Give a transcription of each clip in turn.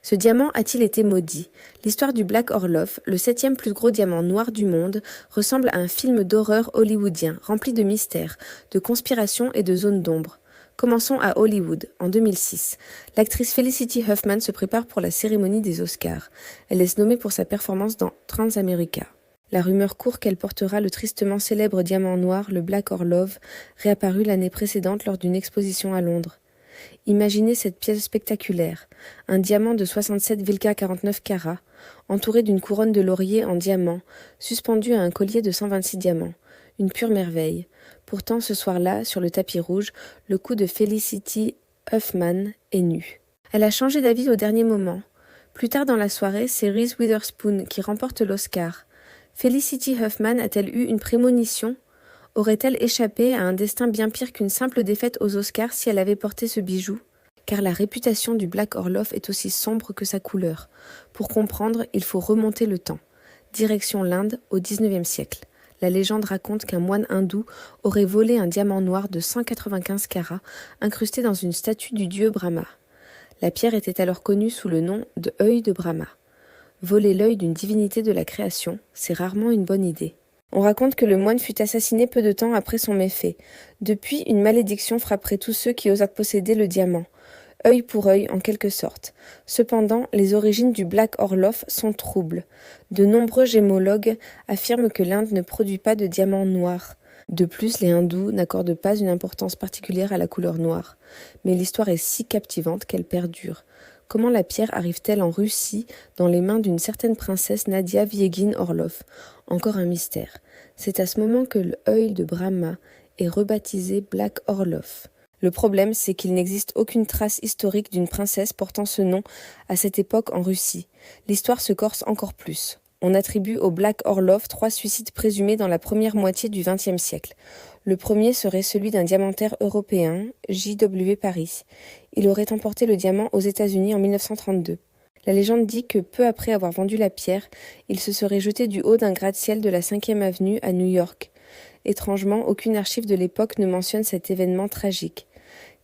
Ce diamant a-t-il été maudit? L'histoire du Black Orlov, le 7e plus gros diamant noir du monde, ressemble à un film d'horreur hollywoodien, rempli de mystères, de conspirations et de zones d'ombre. Commençons à Hollywood, en 2006. L'actrice Felicity Huffman se prépare pour la cérémonie des Oscars. Elle est nommée pour sa performance dans Transamerica. La rumeur court qu'elle portera le tristement célèbre diamant noir, le Black Orlov, réapparu l'année précédente lors d'une exposition à Londres. Imaginez cette pièce spectaculaire, un diamant de 67,49 carats, entouré d'une couronne de laurier en diamant, suspendu à un collier de 126 diamants. Une pure merveille. Pourtant, ce soir-là, sur le tapis rouge, le cou de Felicity Huffman est nu. Elle a changé d'avis au dernier moment. Plus tard dans la soirée, c'est Reese Witherspoon qui remporte l'Oscar. Felicity Huffman a-t-elle eu une prémonition ? Aurait-elle échappé à un destin bien pire qu'une simple défaite aux Oscars si elle avait porté ce bijou ? Car la réputation du Black Orlov est aussi sombre que sa couleur. Pour comprendre, il faut remonter le temps. Direction l'Inde, au XIXe siècle. La légende raconte qu'un moine hindou aurait volé un diamant noir de 195 carats, incrusté dans une statue du dieu Brahma. La pierre était alors connue sous le nom de œil de Brahma. Voler l'œil d'une divinité de la création, c'est rarement une bonne idée. On raconte que le moine fut assassiné peu de temps après son méfait. Depuis, une malédiction frapperait tous ceux qui osent posséder le diamant. Œil pour œil, en quelque sorte. Cependant, les origines du Black Orlov sont troubles. De nombreux gémologues affirment que l'Inde ne produit pas de diamants noirs. De plus, les hindous n'accordent pas une importance particulière à la couleur noire. Mais l'histoire est si captivante qu'elle perdure. Comment la pierre arrive-t-elle en Russie, dans les mains d'une certaine princesse Nadia Viegin Orlov? Encore un mystère. C'est à ce moment que l'œil de Brahma est rebaptisé Black Orlov. Le problème, c'est qu'il n'existe aucune trace historique d'une princesse portant ce nom à cette époque en Russie. L'histoire se corse encore plus. On attribue au Black Orlov 3 suicides présumés dans la première moitié du XXe siècle. Le premier serait celui d'un diamantaire européen, J.W. Paris. Il aurait emporté le diamant aux États-Unis en 1932. La légende dit que peu après avoir vendu la pierre, il se serait jeté du haut d'un gratte-ciel de la 5e avenue à New York. Étrangement, aucune archive de l'époque ne mentionne cet événement tragique.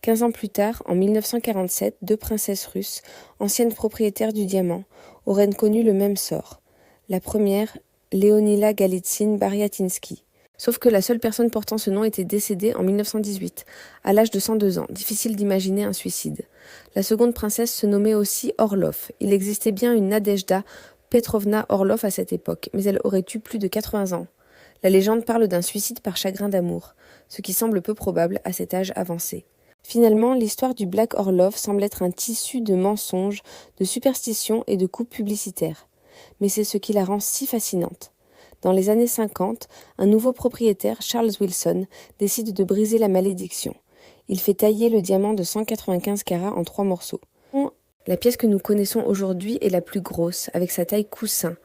15 ans plus tard, en 1947, 2 princesses russes, anciennes propriétaires du diamant, auraient connu le même sort. La première, Leonila Galitzine Bariatinsky. Sauf que la seule personne portant ce nom était décédée en 1918, à l'âge de 102 ans. Difficile d'imaginer un suicide. La seconde princesse se nommait aussi Orlov. Il existait bien une Nadejda Petrovna Orlov à cette époque, mais elle aurait eu plus de 80 ans. La légende parle d'un suicide par chagrin d'amour, ce qui semble peu probable à cet âge avancé. Finalement, l'histoire du Black Orlov semble être un tissu de mensonges, de superstitions et de coups publicitaires. Mais c'est ce qui la rend si fascinante. Dans les années 50, un nouveau propriétaire, Charles Wilson, décide de briser la malédiction. Il fait tailler le diamant de 195 carats en 3 morceaux. La pièce que nous connaissons aujourd'hui est la plus grosse, avec sa taille coussin.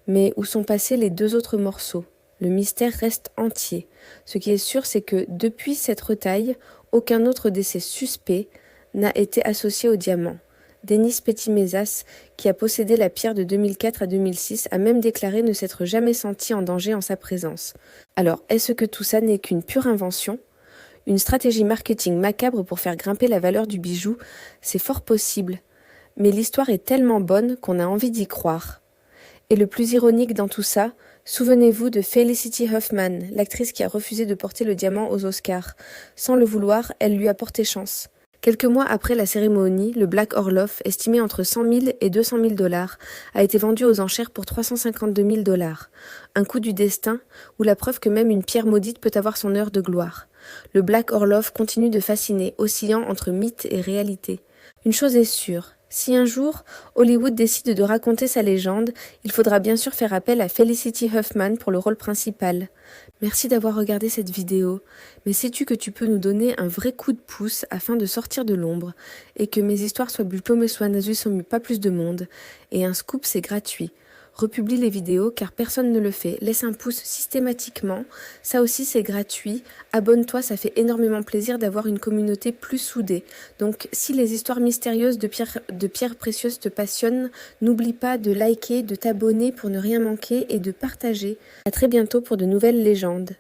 Mais où sont passés les 2 autres morceaux ? Le mystère reste entier. Ce qui est sûr, c'est que depuis cette retaille, aucun autre décès suspect n'a été associé au diamant. Denis Petimezas, qui a possédé la pierre de 2004 à 2006, a même déclaré ne s'être jamais senti en danger en sa présence. Alors, est-ce que tout ça n'est qu'une pure invention ? Une stratégie marketing macabre pour faire grimper la valeur du bijou ? C'est fort possible. Mais l'histoire est tellement bonne qu'on a envie d'y croire. Et le plus ironique dans tout ça, souvenez-vous de Felicity Huffman, l'actrice qui a refusé de porter le diamant aux Oscars. Sans le vouloir, elle lui a porté chance. Quelques mois après la cérémonie, le Black Orlov, estimé entre 100 000 et 200 000 $, a été vendu aux enchères pour 352 000 $. Un coup du destin, ou la preuve que même une pierre maudite peut avoir son heure de gloire. Le Black Orlov continue de fasciner, oscillant entre mythe et réalité. Une chose est sûre, si un jour Hollywood décide de raconter sa légende, il faudra bien sûr faire appel à Felicity Huffman pour le rôle principal. Merci d'avoir regardé cette vidéo, mais sais-tu que tu peux nous donner un vrai coup de pouce afin de sortir de l'ombre et que mes histoires soient plus pas plus de monde, et un scoop c'est gratuit. Republie les vidéos car personne ne le fait, laisse un pouce systématiquement, ça aussi c'est gratuit, abonne-toi, ça fait énormément plaisir d'avoir une communauté plus soudée. Donc si les histoires mystérieuses de pierres précieuses te passionnent, n'oublie pas de liker, de t'abonner pour ne rien manquer et de partager. À très bientôt pour de nouvelles légendes.